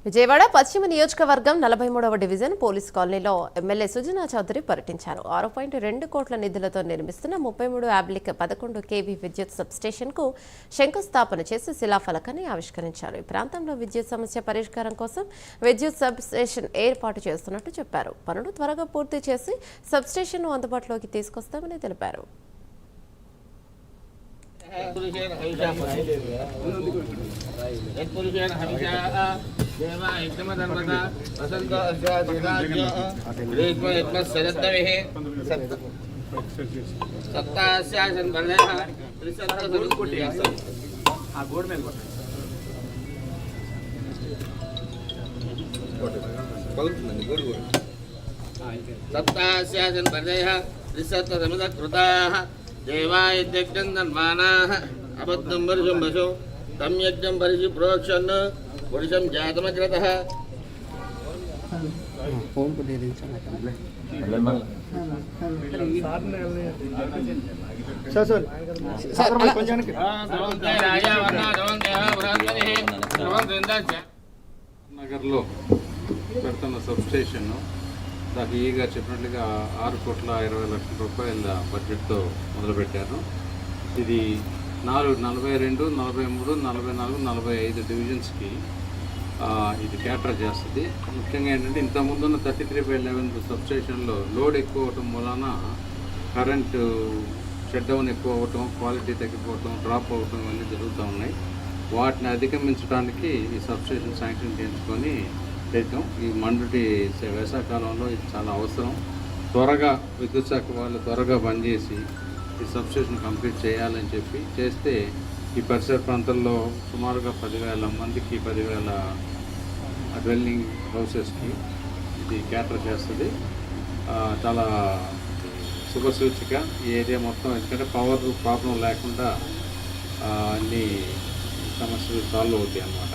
విజయవాడ పశ్చిమ నియోజకవర్గం 43వ division police కాలనీలో ఎమ్మెల్యే సుజనా చౌదరి పర్యటించారు. 6.2 కోట్ల నిధులతో నిర్మిస్తున్న 33/11 kV విద్యుత్ సబ్స్టేషన్కు శంకుస్థాపన చేసి శిలాఫలకాన్ని ఆవిష్కరించారు. ఈ ప్రాంతంలో విద్యుత్ సమస్య పరిష్కారం కోసం విద్యుత్ సబ్స్టేషన్ ఏర్పాటు చేస్తున్నట్టు చెప్పారు. పనులు త్వరగా పూర్తి చేసి సబ్స్టేషన్ను అందుబాటులోకి తీసుకొస్తామని తెలిపారు. దేవాయజ్ఞందన్మానాః అబద్ధం వరుషం వశో తం యజ్ఞం వరిషి ప్రోక్షన్ వరుషం జాతమగ్రతః నగర్లో పెడుతున్న సబ్స్టేషన్ దాకా ఈగా చెప్పినట్లుగా 6,20,00,000 బడ్జెట్తో మొదలుపెట్టారు. ఇది 42, 43, 44, 45 డివిజన్స్కి ఇది క్యాటర్ చేస్తుంది. ముఖ్యంగా ఏంటంటే ఇంతకుముందున్న 33/11 సబ్స్టేషన్లో లోడ్ ఎక్కువ అవటం వలన కరెంటు షట్ డౌన్ ఎక్కువ అవ్వటం, క్వాలిటీ తగ్గిపోవటం, డ్రాప్ అవ్వటం ఇవన్నీ జరుగుతూ ఉన్నాయి. వాటిని అధిగమించడానికి ఈ సబ్స్టేషన్ శాంక్షన్ చేయించుకొని చేద్దాం. ఈ మండుటి వేసవకాలంలో ఇది చాలా అవసరం. త్వరగా విద్యుత్ శాఖ వాళ్ళు త్వరగా పనిచేసి ఈ సబ్స్టేషన్ కంప్లీట్ చేయాలని చెప్పి చేస్తే ఈ పరిసర ప్రాంతాల్లో సుమారుగా 10,000 మందికి 10,000 డ్వెల్లింగ్ హౌసెస్కి ఇది క్యాటర్ చేస్తుంది. చాలా శుభసూచిక ఈ ఏరియా మొత్తం. ఎందుకంటే పవర్ ప్రాబ్లం లేకుండా అన్ని సమస్యలు సాల్వ్ అవుతాయి అన్నమాట.